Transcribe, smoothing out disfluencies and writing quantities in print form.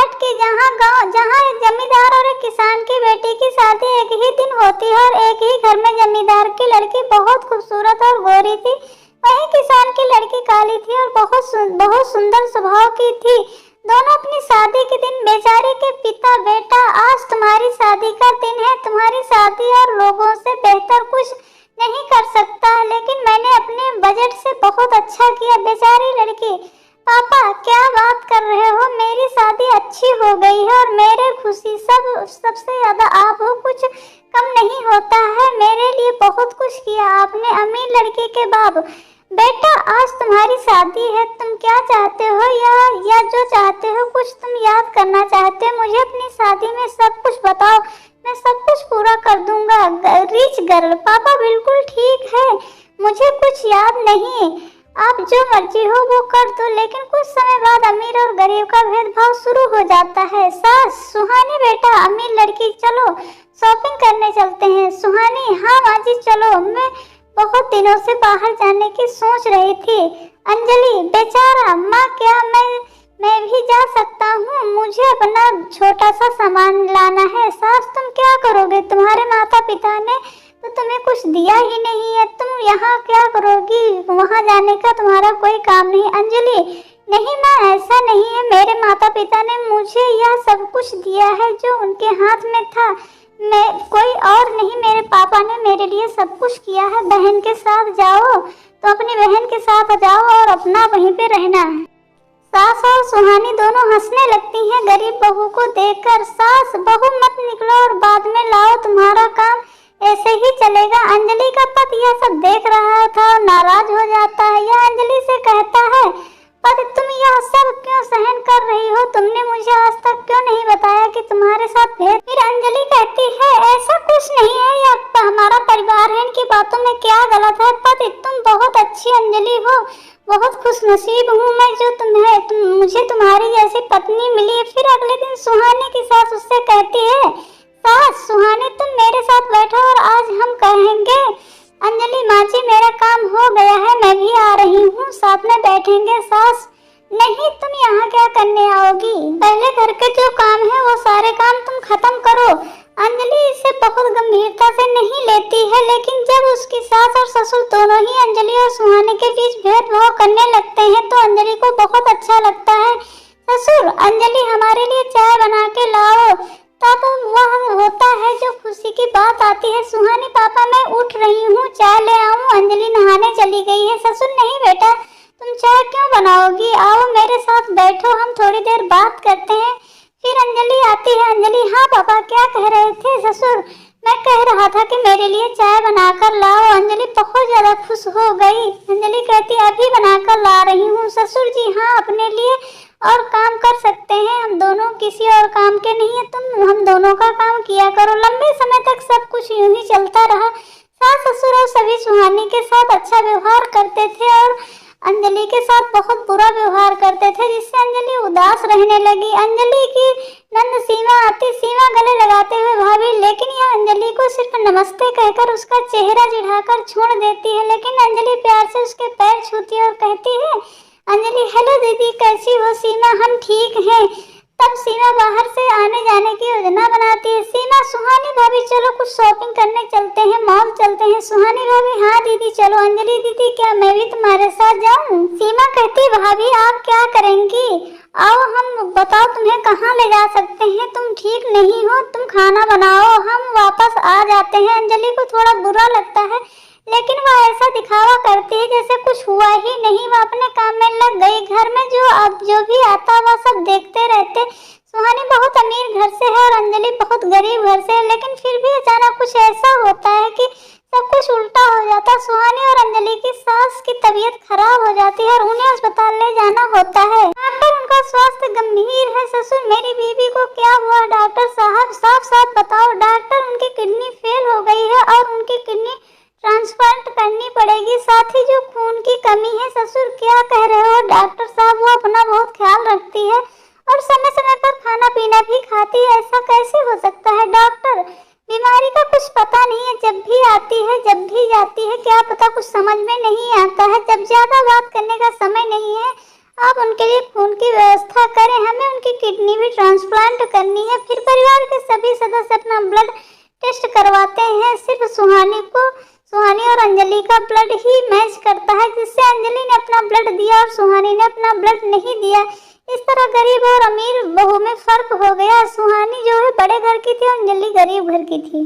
बैठ के जहाँ एक जमींदार और एक किसान की बेटी की शादी एक ही दिन होती है और एक ही घर में जमींदार की लड़की बहुत खूबसूरत और गोरी थी, वहीं किसान की लड़की काली थी और बहुत सुंदर स्वभाव की थी। दोनों अपनी शादी के दिन बेचारे के पिता, बेटा आज तुम्हारी शादी का दिन है, तुम्हारी शादी और लोगों से बेहतर कुछ नहीं कर सकता, लेकिन मैंने अपने बजट से बहुत अच्छा किया। बेचारी लड़की, पापा क्या बात कर रहे हो, मेरी शादी अच्छी हो गई है और मेरे खुशी सबसे ज्यादा आप हो, कुछ कम नहीं होता है। मेरे लिए बहुत कुछ किया आपने, अमीर लड़की के बाप। बेटा आज तुम्हारी शादी है, तुम क्या चाहते हो या जो चाहते हो कुछ तुम याद करना चाहते हो, मुझे अपनी शादी में सब कुछ बताओ, मैं सब कुछ पूरा कर दूंगा। रिच गर्ल, पापा बिल्कुल ठीक है, मुझे कुछ याद नहीं, आप जो मर्जी हो वो कर दो। लेकिन कुछ समय बाद अमीर और गरीब का भेदभाव शुरू हो जाता है। सास, सुहानी बेटा, अमीर लड़की चलो शॉपिंग करने चलते हैं। सुहानी, हाँ माँ जी चलो, मैं बहुत दिनों से बाहर जाने की सोच रही थी। अंजलि, बेचारा माँ क्या मैं भी जा सकता हूँ, मुझे अपना छोटा सा सामान लाना है। सास, तुम क्या करोगे, तुम्हारे माता पिता ने तो तुम्हें कुछ दिया ही नहीं है, तुम यहाँ क्या करोगी, वहाँ जाने का तुम्हारा कोई काम नहीं। अंजलि, नहीं माँ ऐसा नहीं है, मेरे माता पिता ने मुझे यह सब कुछ दिया है जो उनके हाथ में था, मैं कोई और नहीं, मेरे पापा ने मेरे लिए सब कुछ किया है। बहन के साथ जाओ तो अपनी बहन के साथ जाओ और अपना वहीं पे रहना है। सास और सुहानी दोनों हंसने लगती हैं गरीब बहू को देखकर। सास, बहू मत निकलो और बाद में लाओ, तुम्हारा काम ऐसे ही चलेगा। अंजलि का पति यह सब देख रहा था और नाराज हो जाता है। यह अंजलि से कहता है, पति तुम यह सब क्यों सहन कर रही हो, तुमने मुझे आज तक क्यों नहीं बताया कि तुम्हारे साथ भेद। फिर अंजलि कहती है, ऐसा कुछ नहीं है, यह हमारा परिवार है, इनकी बातों में क्या गलत है। पति, तुम बहुत अच्छी अंजलि हो, बहुत खुशनसीब हूँ मैं जो मुझे तुम्हारी जैसी पत्नी मिली। फिर अगले दिन सुहानी की सास उससे कहती है, सास, सुहानी तुम मेरे साथ बैठो और आज हम कहेंगे। अंजलि, माँ जी मेरा काम हो गया है, मैं भी आ रही हूँ, साथ में बैठेंगे। सास, नहीं तुम यहाँ क्या करने आओगी, पहले घर के जो काम है वो सारे काम तुम खत्म करो। अंजलि इसे बहुत गंभीरता से नहीं लेती है, लेकिन जब उसकी सास और ससुर दोनों ही अंजलि और सुहानी के बीच भेदभाव करने लगते हैं तो अंजलि को बहुत अच्छा लगता है। ससुर, अंजलि हमारे लिए चाय बना के लाओ। तब वह होता है जो खुशी की बात आती है। सुहानी, पापा मैं उठ रही हूँ, चाय ले आऊँ। अंजलि नहाने चली गई है। ससुर, नहीं बेटा तुम चाय क्यों बनाओगी, आओ मेरे साथ बैठो, हम थोड़ी देर बात करते हैं। फिर अंजलि आती है। अंजलि, हाँ पापा क्या कह रहे थे। ससुर, मैं कह रहा था कि मेरे लिए चाय बनाकर लाओ। अंजलि बहुत ज्यादा खुश हो गई। अंजलि कहती, अभी बनाकर ला रही हूँ। ससुर जी, हाँ अपने लिए और काम कर सकते हैं, हम दोनों किसी और काम के नहीं है, तुम हम दोनों का काम किया करो। लंबे समय तक सब कुछ यूं ही चलता रहा। सास ससुर और सभी सुहानी के साथ अच्छा व्यवहार करते थे और अंजलि के साथ बहुत बुरा व्यवहार करते थे, जिससे अंजलि उदास रहने लगी। अंजलि की नंद सीमा आती, सीमा गले लगाते हुए भाभी, लेकिन यह अंजलि को सिर्फ नमस्ते कहकर उसका चेहरा चिढ़ाकर छोड़ देती है। लेकिन अंजलि प्यार से उसके पैर छूती है और कहती है, अंजलि हेलो दीदी कैसी हो। सीमा, हम ठीक हैं। तब सीमा बाहर से आने जाने की योजना बनाती है। सीमा, सुहानी भाभी चलो कुछ शॉपिंग करने चलते हैं, मॉल चलते हैं। सुहानी भाभी, हाँ दीदी चलो। अंजलि दीदी, क्या मैं भी तुम्हारे साथ जाऊं। सीमा कहती, भाभी आप क्या करेंगी, आओ हम बताओ तुम्हें कहाँ ले जा सकते हैं, तुम ठीक नहीं हो, तुम खाना बनाओ, हम वापस आ जाते हैं। अंजलि को थोड़ा बुरा लगता है, लेकिन वह ऐसा दिखावा करती है जैसे कुछ हुआ ही नहीं। वह अपने काम में लग गई। घर में जो भी आता वह सब देखते रहते। सुहानी बहुत अमीर घर से है और अंजलि बहुत गरीब घर से है, लेकिन फिर भी अचानक कुछ ऐसा होता है कि सब कुछ उल्टा हो जाता है। सुहानी और अंजलि की सास की तबीयत खराब हो जाती है और उन्हें अस्पताल ले जाना होता है। यहाँ पर उनका स्वास्थ्य गंभीर है। ससुर, मेरी बीवी को क्या हुआ डॉक्टर साहब, साफ साफ बताओ। डॉक्टर, उनकी किडनी फेल हो गई है और उनकी किडनी ट्रांसप्लांट करनी पड़ेगी, साथ ही जो खून की कमी है। ससुर, क्या कह रहे हो डॉक्टर साहब, वो अपना बहुत ख्याल रखती है और समय समय पर खाना पीना भी खाती है, ऐसा कैसे हो सकता है डॉक्टर। बीमारी का कुछ पता नहीं है, जब भी आती है जब भी जाती है, क्या पता कुछ समझ में नहीं आता है। जब ज्यादा बात करने का समय नहीं है आप उनके लिए खून की व्यवस्था करें, हमें उनकी किडनी भी ट्रांसप्लांट करनी है। फिर परिवार के सभी सदस्य अपना ब्लड टेस्ट करवाते हैं। सिर्फ सुहानी और अंजलि का ब्लड ही मैच करता है, जिससे अंजलि ने अपना ब्लड दिया और सुहानी ने अपना ब्लड नहीं दिया। इस तरह गरीब और अमीर बहू में फर्क हो गया। सुहानी जो है बड़े घर की थी, अंजलि गरीब घर की थी।